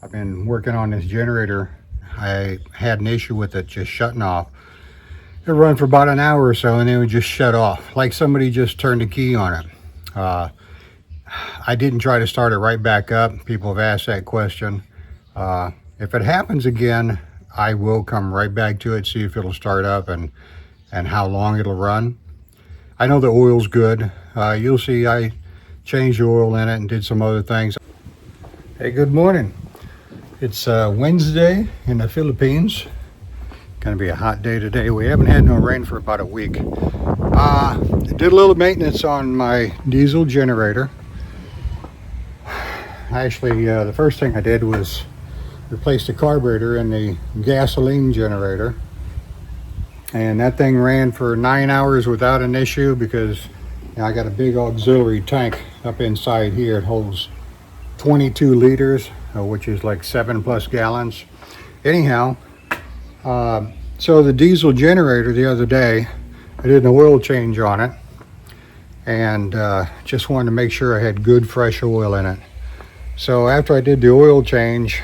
I've been working on this generator. I had an issue with it just shutting off. It run for about an hour or so and then it would just shut off, like somebody just turned a key on it. I didn't try to start it right back up. People have asked that question. If it happens again, I will come right back to it, see if it'll start up and how long it'll run. I know the oil's good. You'll see I changed the oil in it and did some other things. Hey, good morning. It's Wednesday in the Philippines. Gonna be a hot day today. We haven't had no rain for about a week. Did a little maintenance on my diesel generator. Actually, the first thing I did was replace the carburetor in the gasoline generator. And that thing ran for 9 hours without an issue because I got a big auxiliary tank up inside here. It holds 22 liters, which is like 7+ gallons. Anyhow, so the diesel generator the other day, I did an oil change on it and just wanted to make sure I had good fresh oil in it. So after I did the oil change,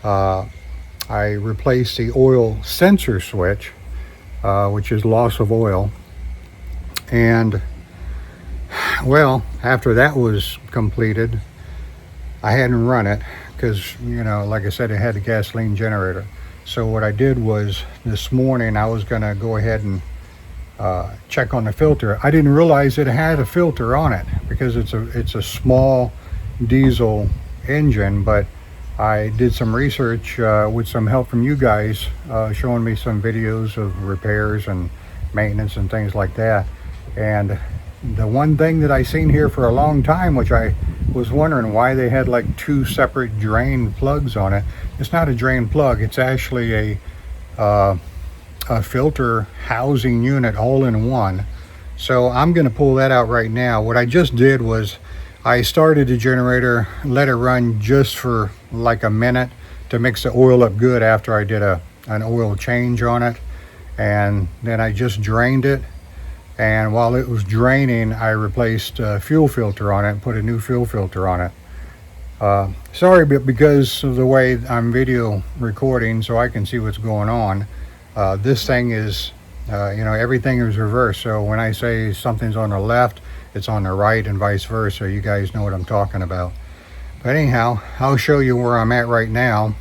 I replaced the oil sensor switch, which is loss of oil. And well, after that was completed, I hadn't run it because, like I said, it had a gasoline generator. So what I did was this morning I was gonna go ahead and check on the filter. I didn't realize it had a filter on it because it's a small diesel engine, but I did some research with some help from you guys, showing me some videos of repairs and maintenance and things like that. And the one thing that I seen here for a long time, which I was wondering why they had like two separate drain plugs on it. It's not a drain plug, it's actually a filter housing unit all in one. So I'm going to pull that out right now. What I just did was I started the generator, let it run just for like a minute to mix the oil up good after I did an oil change on it. And then I just drained it. And while it was draining, I replaced a fuel filter on it and put a new fuel filter on it. Sorry, but because of the way I'm video recording so I can see what's going on, this thing is, everything is reversed. So when I say something's on the left, it's on the right and vice versa. You guys know what I'm talking about. But anyhow, I'll show you where I'm at right now.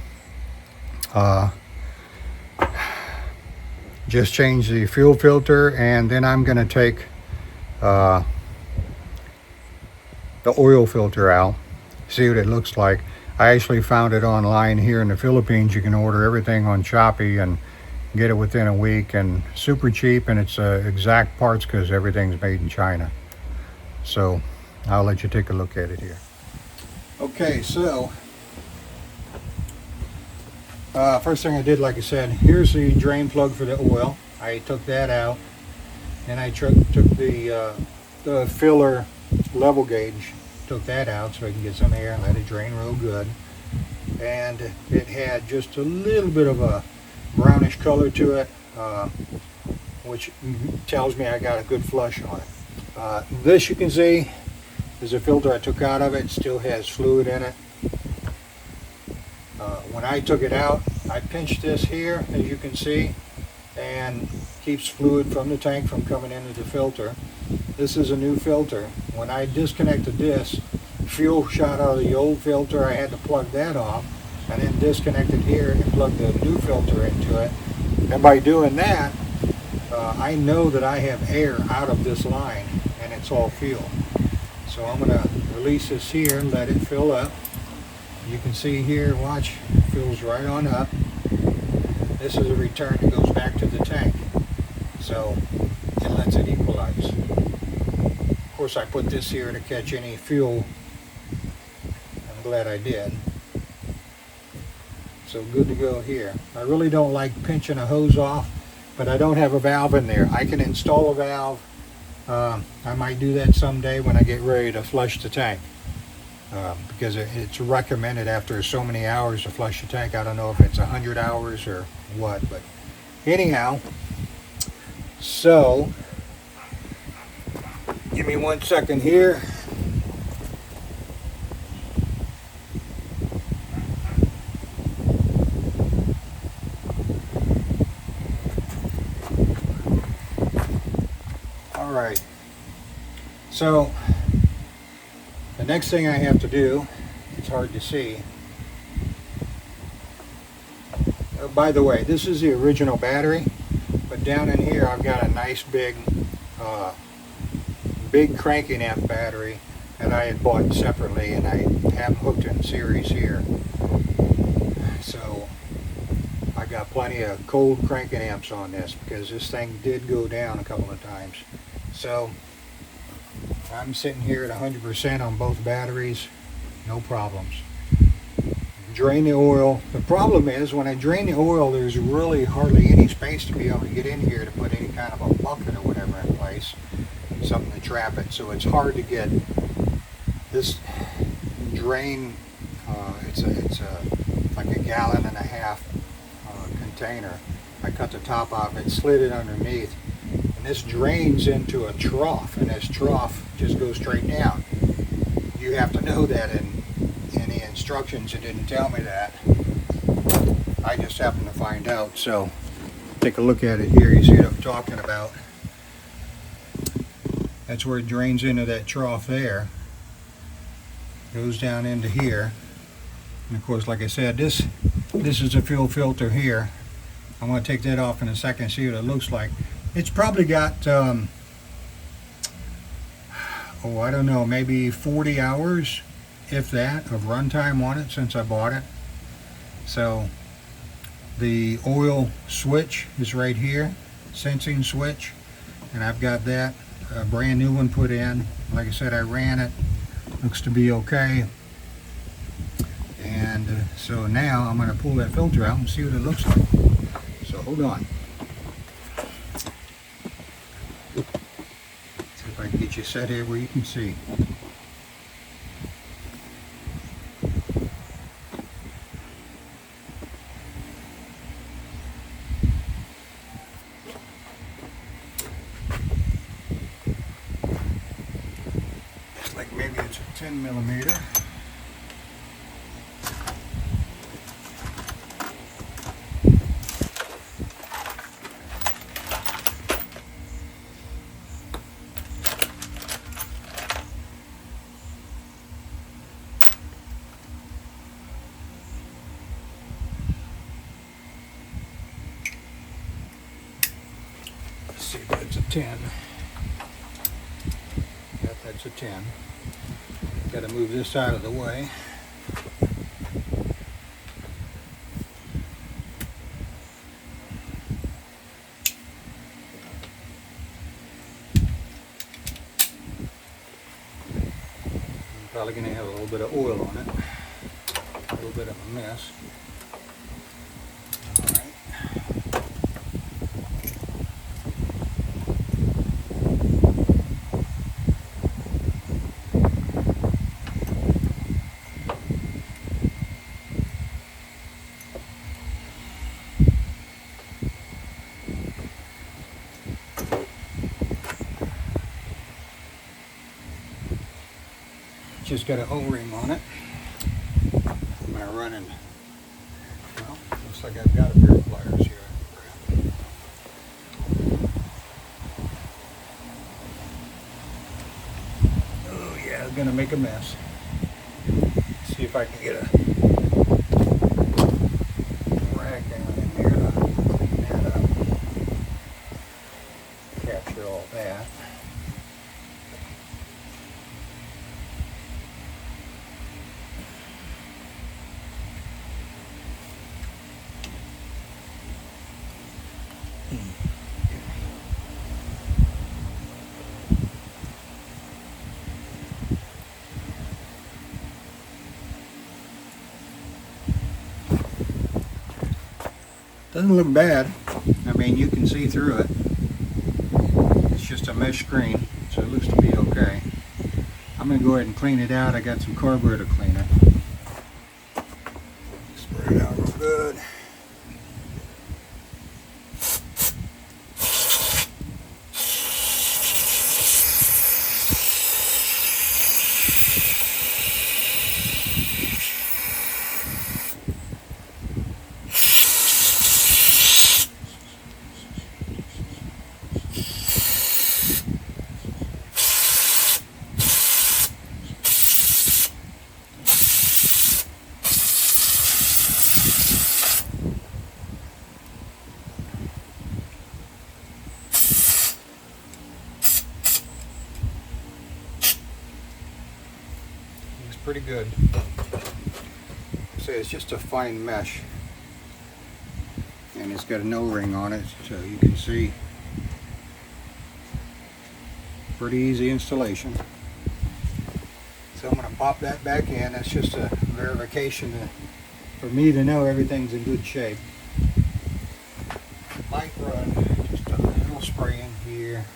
Just change the fuel filter, and then I'm going to take the oil filter out, see what it looks like. I actually found it online here in the Philippines. You can order everything on Shopee and get it within a week, and super cheap, and it's exact parts because everything's made in China. So I'll let you take a look at it here. Okay, so first thing I did, like I said, here's the drain plug for the oil. I took that out, and I took the filler level gauge, took that out so I can get some air and let it drain real good. And it had just a little bit of a brownish color to it, which tells me I got a good flush on it. This, you can see, is a filter I took out of it. It still has fluid in it. When I took it out, I pinched this here, as you can see, and keeps fluid from the tank from coming into the filter. This is a new filter. When I disconnected this, fuel shot out of the old filter. I had to plug that off, and then disconnected here and plugged the new filter into it. And by doing that, I know that I have air out of this line, and it's all fuel. So I'm going to release this here and let it fill up. You can see here, watch, it fills right on up. This is a return that goes back to the tank. So it lets it equalize. Of course, I put this here to catch any fuel. I'm glad I did. So good to go here. I really don't like pinching a hose off, but I don't have a valve in there. I can install a valve. I might do that someday when I get ready to flush the tank. Because it's recommended after so many hours to flush the tank. I don't know if it's 100 hours or what, but anyhow, so give me 1 second here. Alright, so the next thing I have to do, it's hard to see. Oh, by the way, this is the original battery, but down in here I've got a nice big cranking amp battery that I had bought separately, and I have hooked in series here. So I got plenty of cold cranking amps on this because this thing did go down a couple of times. So I'm sitting here at 100% on both batteries, no problems. Drain the oil. The problem is when I drain the oil, there's really hardly any space to be able to get in here to put any kind of a bucket or whatever in place, something to trap it. So it's hard to get this drain. It's like a 1.5 gallon container. I cut the top off it, slid it underneath, and this drains into a trough, and this trough just goes straight down. You have to know that in the instructions. It didn't tell me that. I just happened to find out. So take a look at it here. You see what I'm talking about. That's where it drains into that trough there. Goes down into here. And of course, like I said, this is a fuel filter here. I'm going to take that off in a second, see what it looks like. It's probably got I don't know, maybe 40 hours, if that, of runtime on it since I bought it. So the oil switch is right here, sensing switch, and I've got that, a brand new one put in. Like I said, I ran it, looks to be okay. And so now I'm going to pull that filter out and see what it looks like. So hold on. See if I can get you set here where you can see. Looks like maybe it's a 10 millimeter. See if that's a 10. Yep, that's a 10. Got to move this out of the way. I'm probably going to have a little bit of oil on it. A little bit of a mess. Just got an O-ring on it. I'm going to run in. Well, looks like I've got a pair of pliers here. Oh yeah, I'm going to make a mess. See if I can get a rag down in here to clean that up. Capture all that. Doesn't look bad. I mean, you can see through it. It's just a mesh screen, so it looks to be okay. I'm going to go ahead and clean it out. I got some carburetor cleaner. Spray it out real good. pretty good. So it's just a fine mesh, and it's got an O-ring on it, so you can see. Pretty easy installation. So I'm going to pop that back in. That's just a verification for me to know everything's in good shape. Might run just a little spray in here.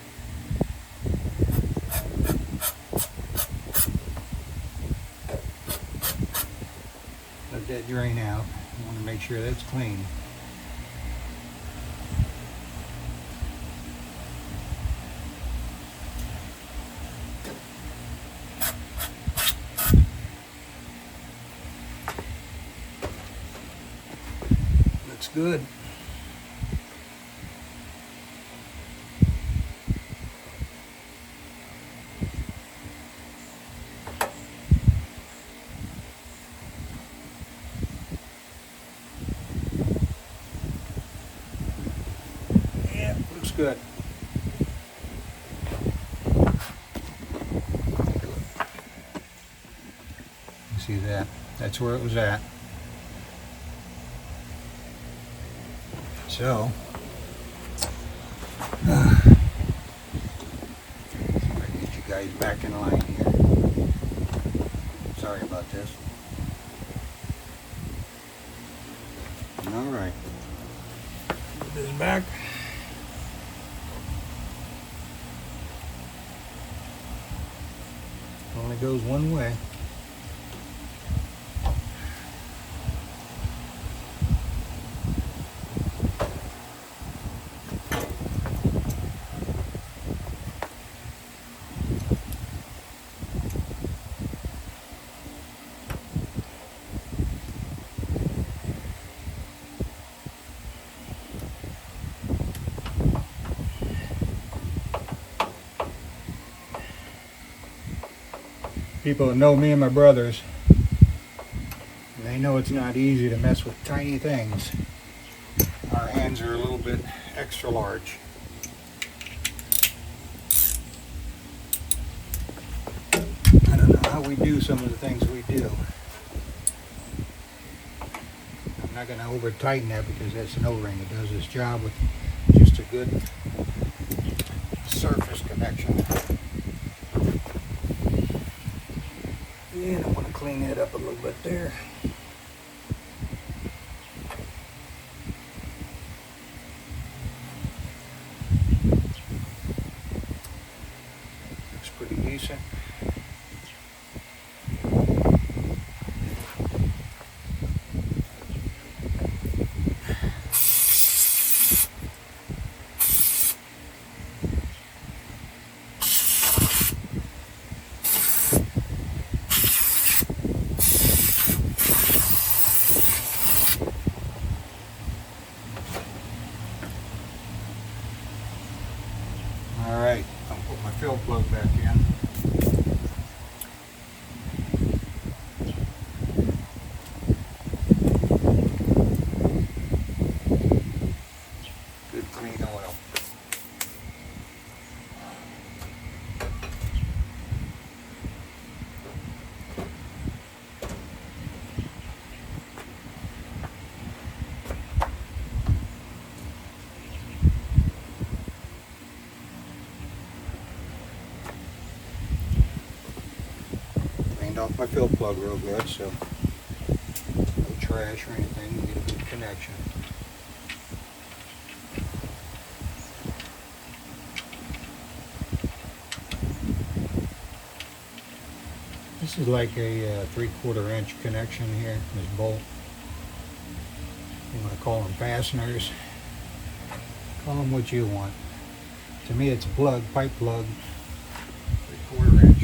Let that drain out. I want to make sure that's clean. Looks good. Yeah, looks good. You see that? That's where it was at. So, see if I can get you guys back in line here. Sorry about this. Alright. Put this back. Only goes one way. People that know me and my brothers, and they know it's not easy to mess with tiny things. Our hands are a little bit extra large. I don't know how we do some of the things we do. I'm not going to over tighten that because that's an O-ring. It does its job with just a good surface connection. And I want to clean that up a little bit there. Looks pretty decent. Alright, I'll put my fill plug back in. Good clean oil. Off my fill plug real good, so no trash or anything. You get a good connection. This is like a 3/4 inch connection here. This bolt. You want to call them fasteners. Call them what you want. To me, it's a plug, pipe plug, 3/4 inch.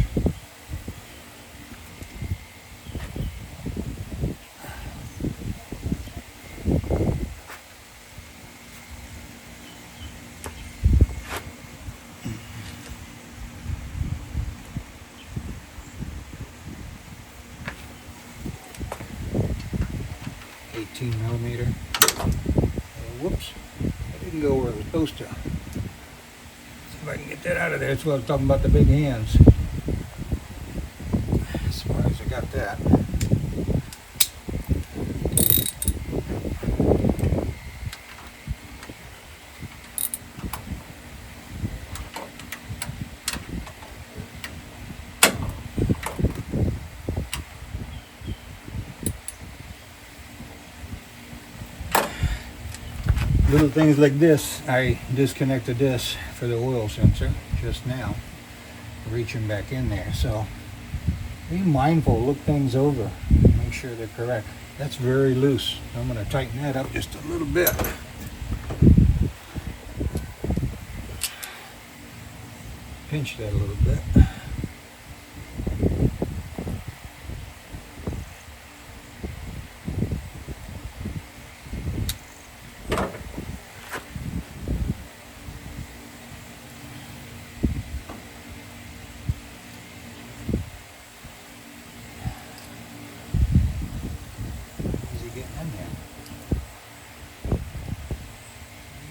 18mm. Whoops, I didn't go where I was supposed to. See if I can get that out of there. That's what I was talking about, the big hands. As far as I got that. Little things like this, I disconnected this for the oil sensor just now, reaching back in there. So be mindful, look things over, make sure they're correct. That's very loose. I'm going to tighten that up just a little bit. Pinch that a little bit.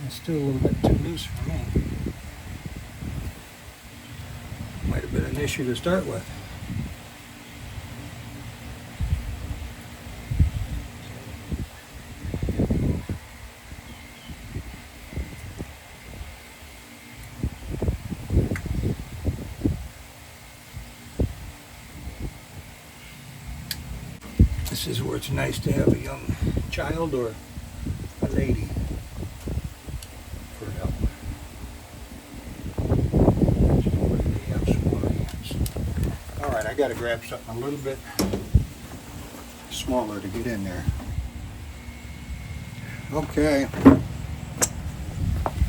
Still a little bit too loose for me. Might have been an issue to start with. This is where it's nice to have a young child or a lady. I got to grab something a little bit smaller to get in there. Okay,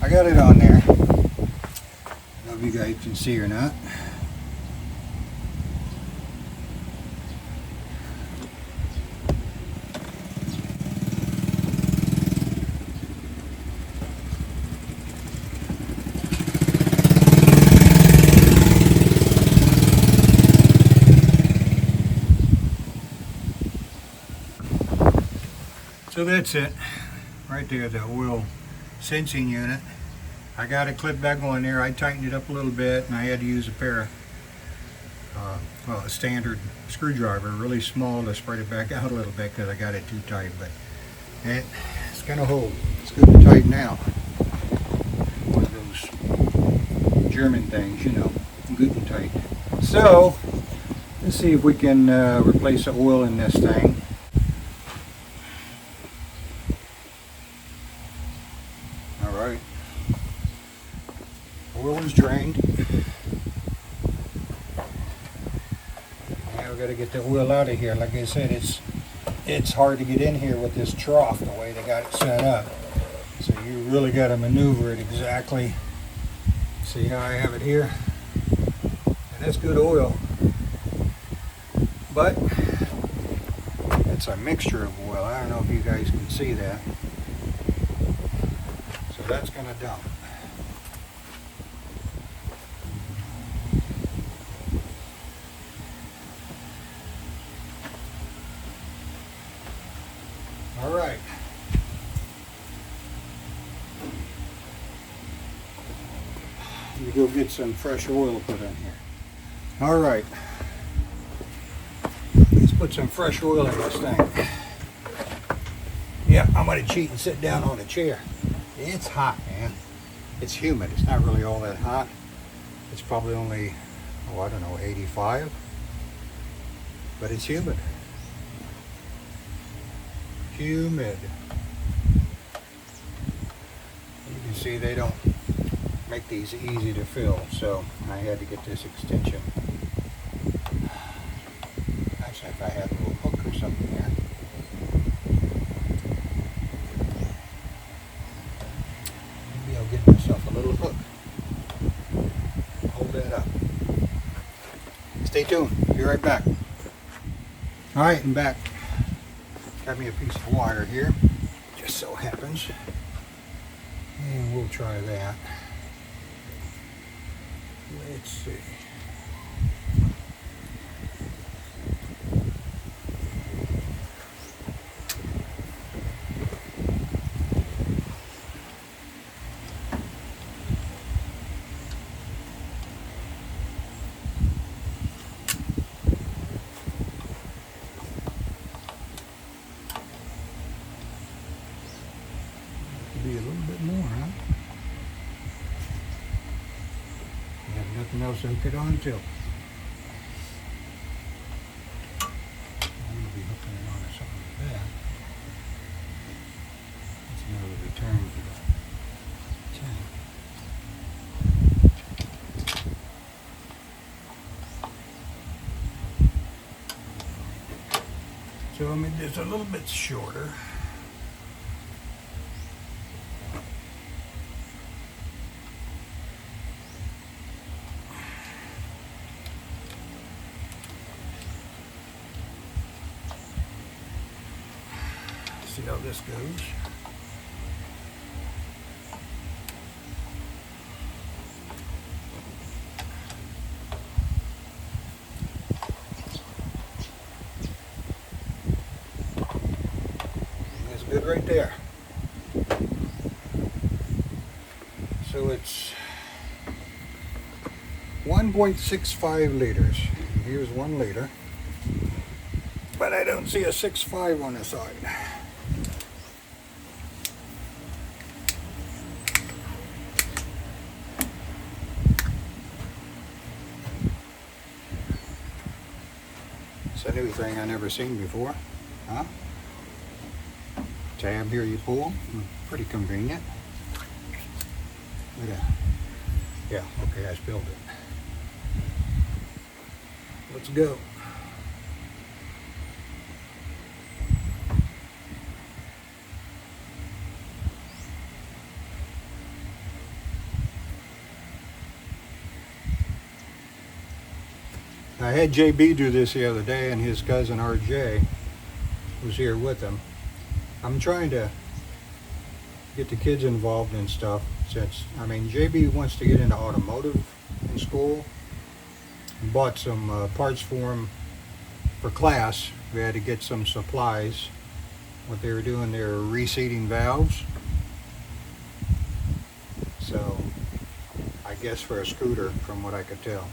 I got it on there. I don't know if you guys can see or not. So that's it, right there, the oil sensing unit. I got it clipped back on there. I tightened it up a little bit, and I had to use a pair of, a standard screwdriver, really small, to spread it back out a little bit because I got it too tight. But it's gonna hold. It's good and tight now. One of those German things, you know, good and tight. So let's see if we can replace the oil in this thing. Oil is drained. Now we got to get the oil out of here. Like I said, it's hard to get in here with this trough the way they got it set up. So you really got to maneuver it exactly. See how I have it here? And that's good oil. But it's a mixture of oil. I don't know if you guys can see that. So that's going to dump. All right. You go get some fresh oil put in here. All right. Let's put some fresh oil in this thing. Yeah, I'm going to cheat and sit down on a chair. It's hot, man. It's humid. It's not really all that hot. It's probably only, oh, I don't know, 85. But it's humid. Humid. You can see they don't make these easy to fill, so I had to get this extension. Actually, if I had a little hook or something there. Maybe I'll get myself a little hook. Hold that up. Stay tuned. Be right back. All right, I'm back. Got me a piece of wire here, just so happens, and we'll try that. Let's see. else to hook it on to. I'm going to be hooking it on to something like that. That's another return for the tank. So I mean, it's a little bit shorter. See how this goes. That's good right there. So it's 1.65 liters. Here's 1 liter. But I don't see a 6.5 on the side. It's a new thing I never seen before. Huh? Tab here you pull. Pretty convenient. Look at that. Yeah, okay, I spilled it. Let's go. I had JB do this the other day, and his cousin RJ was here with him. I'm trying to get the kids involved in stuff since, I mean, JB wants to get into automotive in school. We bought some parts for him for class. We had to get some supplies. What they were doing, they were reseating valves. So, I guess for a scooter, from what I could tell.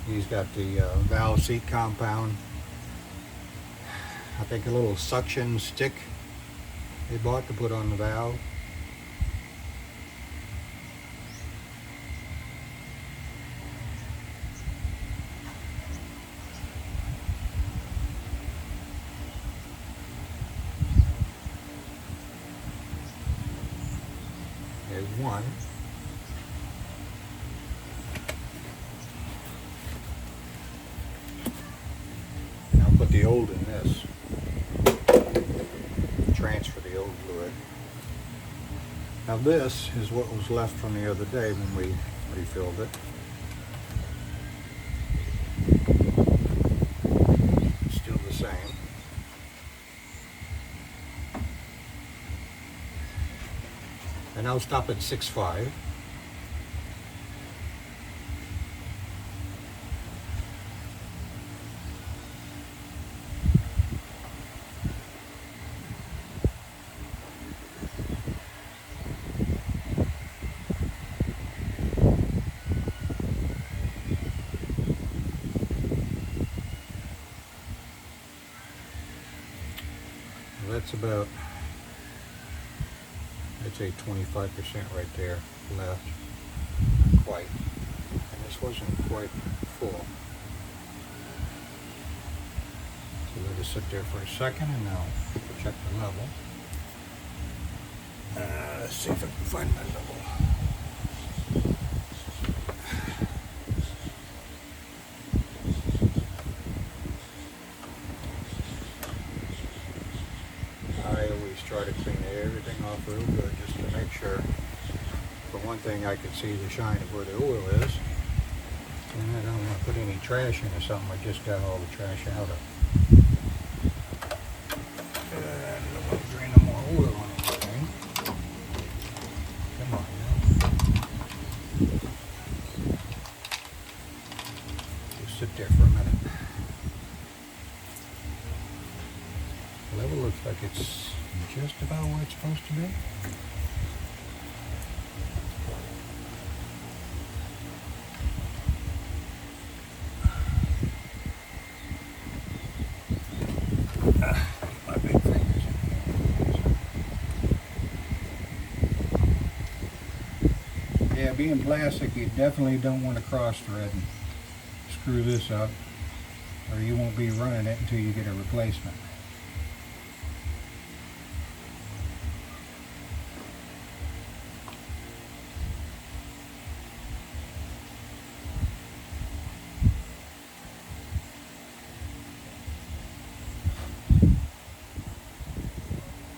He's got the valve seat compound. I think a little suction stick they bought to put on the valve. There's one. Put the old in this. Transfer the old fluid. Now this is what was left from the other day when we refilled it. Still the same. And I'll stop at 6.5. That's about, I'd say 25% right there left. Not quite. And this wasn't quite full. So let it sit there for a second and I'll check the level. Let's see if I can find my level. Try to clean everything off real good just to make sure. For one thing, I can see the shine of where the oil is. And I don't want to put any trash in or something. I just got all the trash out of it. I don't want to drain no more oil on anything. Come on now. Just sit there for a minute. The level looks like it's just about where it's supposed to be. My big fingers. Yeah, being plastic, you definitely don't want to cross thread and screw this up, or you won't be running it until you get a replacement.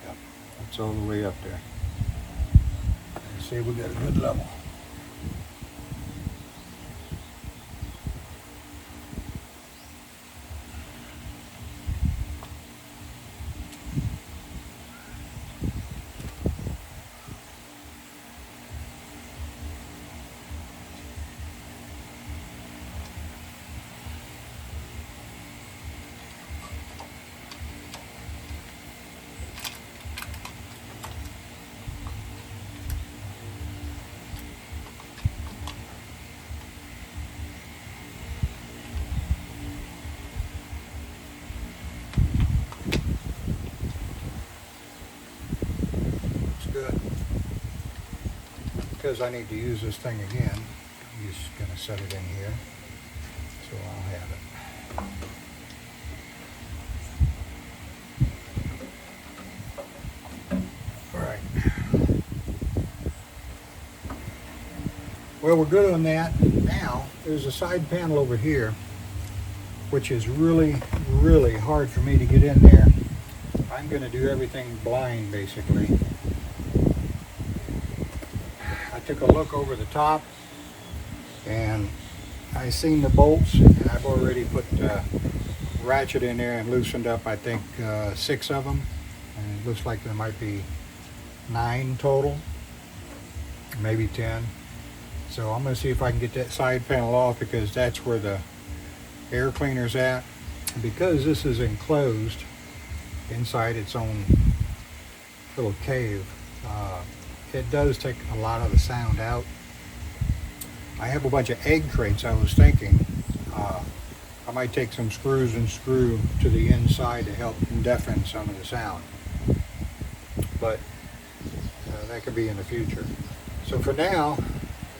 Yep, it's all the way up there. Let's see, we got a good level. Good. Because I need to use this thing again, I'm just going to set it in here, so I'll have it. All right. Well, we're good on that. Now, there's a side panel over here, which is really, really hard for me to get in there. I'm going to do everything blind, basically. I took a look over the top and I seen the bolts, and I've already put ratchet in there and loosened up, I think 6 of them, and it looks like there might be 9 total, maybe 10. So I'm going to see if I can get that side panel off, because that's where the air cleaner's at. Because this is enclosed inside its own little cave, it does take a lot of the sound out. I have a bunch of egg crates. I was thinking I might take some screws and screw to the inside to help deafen some of the sound, but that could be in the future. So for now,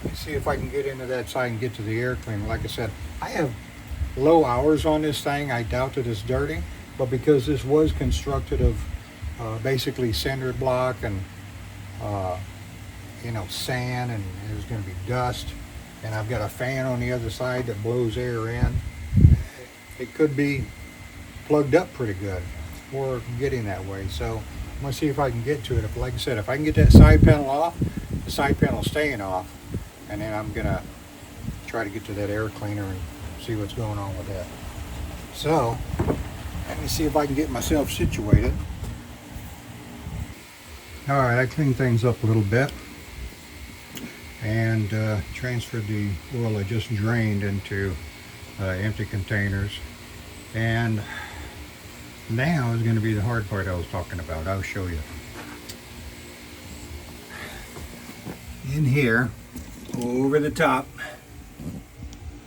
let's see if I can get into that side and get to the air cleaner. Like I said, I have low hours on this thing. I doubt that it's dirty, but because this was constructed of basically cinder block and you know, sand, and there's going to be dust, and I've got a fan on the other side that blows air in, it could be plugged up pretty good, or getting that way. So I'm going to see if I can get to it. If, like I said, if I can get that side panel off, the side panel staying off, and then I'm going to try to get to that air cleaner and see what's going on with that. So let me see if I can get myself situated. All right, I cleaned things up a little bit and transferred the oil I just drained into empty containers. And now is going to be the hard part I was talking about. I'll show you. In here, over the top,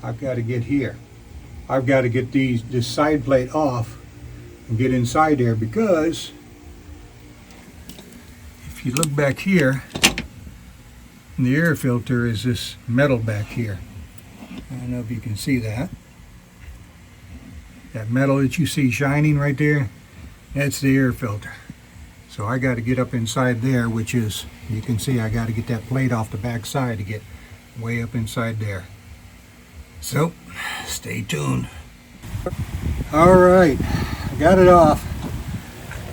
I've got to get here. I've got to get this side plate off and get inside there, because if you look back here, the air filter is this metal back here. I don't know if you can see that. That metal that you see shining right there, that's the air filter. So I got to get up inside there, which is, you can see I got to get that plate off the back side to get way up inside there. So, stay tuned. All right, I got it off.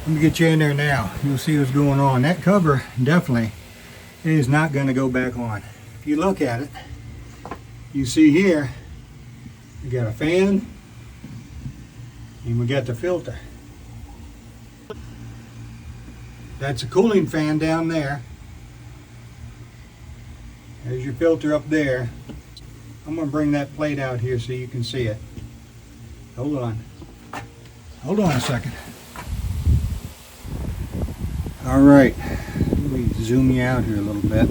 Let me get you in there now. You'll see what's going on. That cover definitely is not going to go back on. If you look at it, you see here, we got a fan, and we got the filter. That's a cooling fan down there. There's your filter up there. I'm going to bring that plate out here so you can see it. Hold on. Hold on a second. All right. Let me zoom you out here a little bit.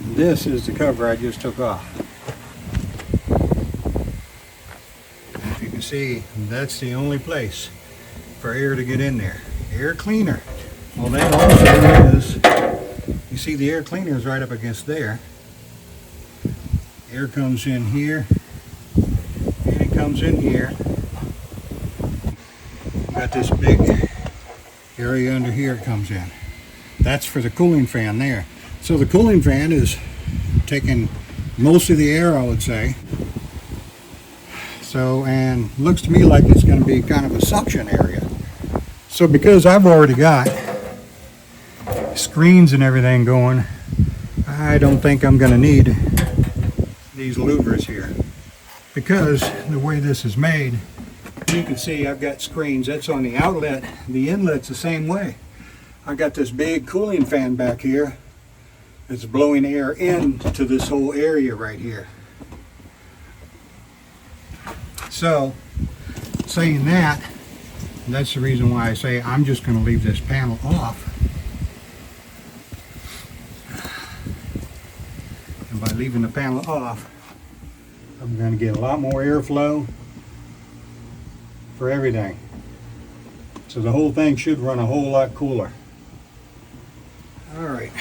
This is the cover I just took off. If you can see, that's the only place for air to get in there. Air cleaner. Well, that also is, you You see the air cleaner is right up against there. Air comes in here, and it comes in here. Got this big area under here it comes in. That's for the cooling fan there. So the cooling fan is taking most of the air, I would say. So, and looks to me like it's going to be kind of a suction area. So because I've already got screens and everything going, I don't think I'm going to need these louvers here. Because the way this is made, you can see I've got screens. That's on the outlet. The inlet's the same way. I got this big cooling fan back here. It's blowing air into this whole area right here. So, saying that, that's the reason why I say I'm just going to leave this panel off. And by leaving the panel off, I'm going to get a lot more airflow for everything. So the whole thing should run a whole lot cooler. Alright,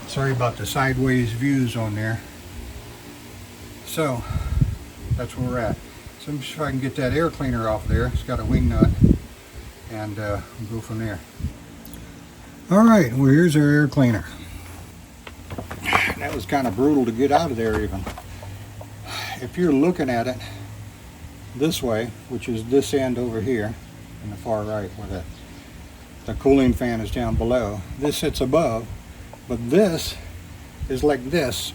sorry about the sideways views on there. So, that's where we're at. So let me see if I can get that air cleaner off there. It's got a wing nut, and we'll go from there. Alright, well here's our air cleaner. That was kind of brutal to get out of there even. If you're looking at it this way, which is this end over here in the far right where the cooling fan is down below, this sits above, but this is like this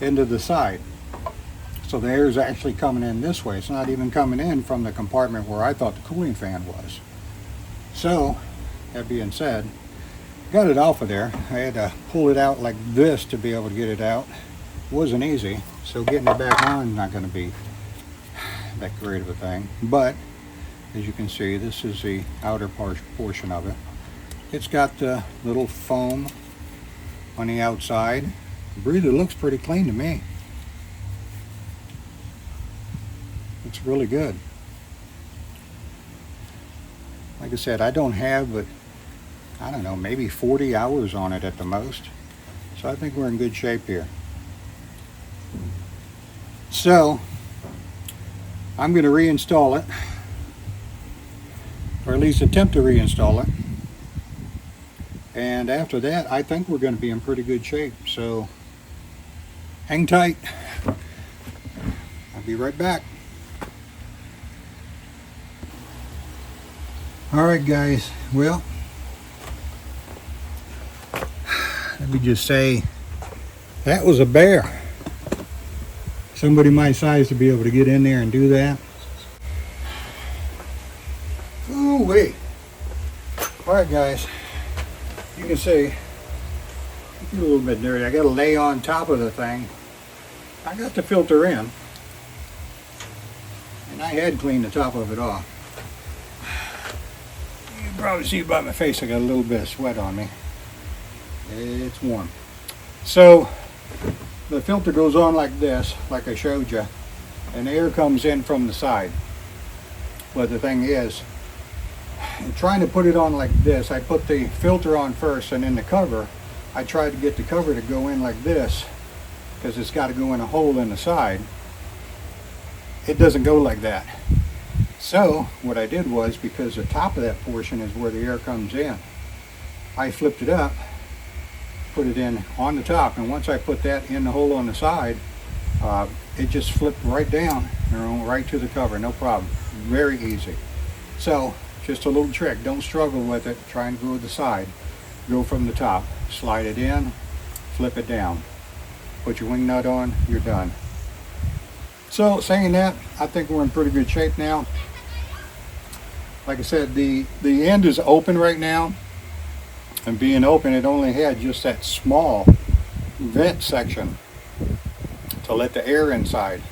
into the side. So the air is actually coming in this way. It's not even coming in from the compartment where I thought the cooling fan was. So, that being said, got it off of there. I had to pull it out like this to be able to get it out. It wasn't easy, so getting it back on is not going to be that great of a thing. But, as you can see, this is the outer portion of it. It's got the little foam on the outside. The breather looks pretty clean to me. It's really good. Like I said, I don't have but I don't know, maybe 40 hours on it at the most. So I think we're in good shape here. So I'm going to reinstall it, or at least attempt to reinstall it. And after that, I think we're going to be in pretty good shape. So hang tight. I'll be right back. Alright guys, well, let me just say, that was a bear. Somebody my size to be able to get in there and do that. Ooh wee. Alright guys, you can see, it's a little bit dirty. I got to lay on top of the thing. I got the filter in, and I had cleaned the top of it off. You can probably see by my face I got a little bit of sweat on me. It's warm. So the filter goes on like this, like I showed you, and the air comes in from the side. But the thing is, in trying to put it on like this, I put the filter on first, and then the cover, I tried to get the cover to go in like this, because it's got to go in a hole in the side. It doesn't go like that. So what I did was, because the top of that portion is where the air comes in, I flipped it up, put it in on the top, and once I put that in the hole on the side, it just flipped right down and right to the cover, no problem. Very easy. So just a little trick, don't struggle with it. Try and go to the side. Go from the top, slide it in, flip it down, put your wing nut on, you're done. So saying that, I think we're in pretty good shape now. Like I said, the end is open right now, and being open, it only had just that small vent section to let the air inside.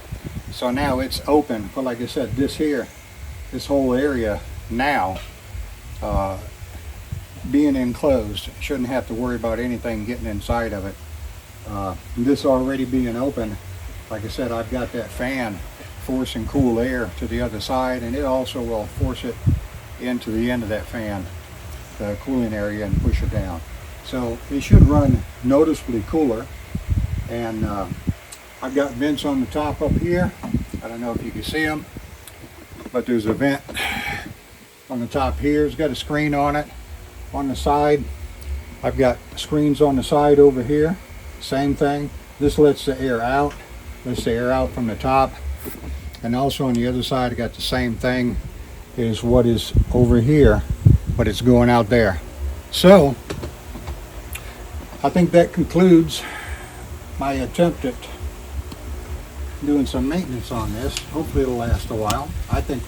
So now it's open, but like I said, this whole area now being enclosed, shouldn't have to worry about anything getting inside of it. This already being open, like I said, I've got that fan forcing cool air to the other side, and it also will force it into the end of that fan, the cooling area, and push it down. So it should run noticeably cooler. And I've got vents on the top up here. I don't know if you can see them, but there's a vent on the top here. It's got a screen on it. On the side, I've got screens on the side over here. Same thing. This lets the air out. Lets the air out from the top. And also on the other side, I got the same thing as what is over here, but it's going out there. So I think that concludes my attempt at doing some maintenance on this. Hopefully it'll last a while. I think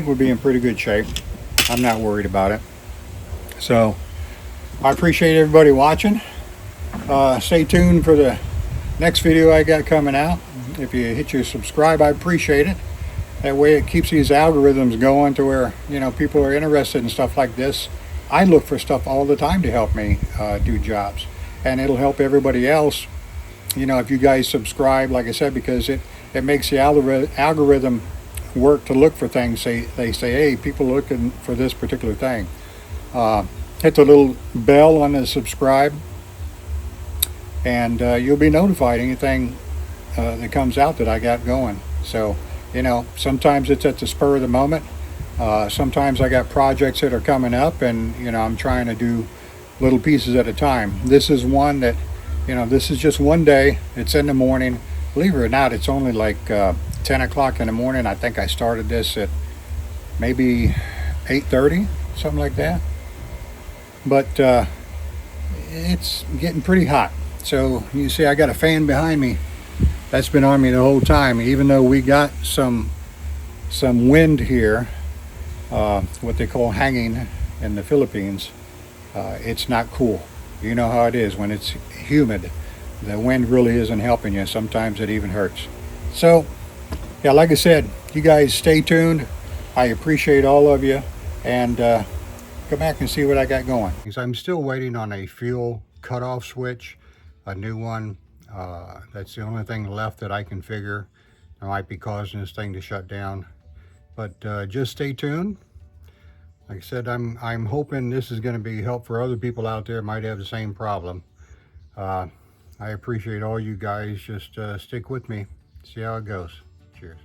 we'll be in pretty good shape. I'm not worried about it. So I appreciate everybody watching. Stay tuned for the next video I got coming out. If you hit your subscribe, I appreciate it. That way it keeps these algorithms going to where, you know, people are interested in stuff like this. I look for stuff all the time to help me do jobs, and it'll help everybody else. You know, if you guys subscribe, like I said, because it makes the algorithm work to look for things. They say, hey, people are looking for this particular thing. Hit the little bell on the subscribe, and you'll be notified anything that comes out that I got going. So, you know, sometimes it's at the spur of the moment. Sometimes I got projects that are coming up, and, you know, I'm trying to do little pieces at a time. This is one that, you know, this is just one day. It's in the morning. Believe it or not, it's only like 10 o'clock in the morning. I think I started this at maybe 8:30, something like that. But it's getting pretty hot. So you see I got a fan behind me. That's been on me the whole time. Even though we got some wind here, what they call hanging in the Philippines, it's not cool. You know how it is when it's humid. The wind really isn't helping you. Sometimes it even hurts. So yeah, like I said, you guys stay tuned. I appreciate all of you, and go back and see what I got going. I'm still waiting on a fuel cutoff switch, a new one. That's the only thing left that I can figure that might be causing this thing to shut down. But just stay tuned. Like I said, I'm hoping this is going to be help for other people out there might have the same problem. I appreciate all you guys. Just stick with me. See how it goes. Cheers.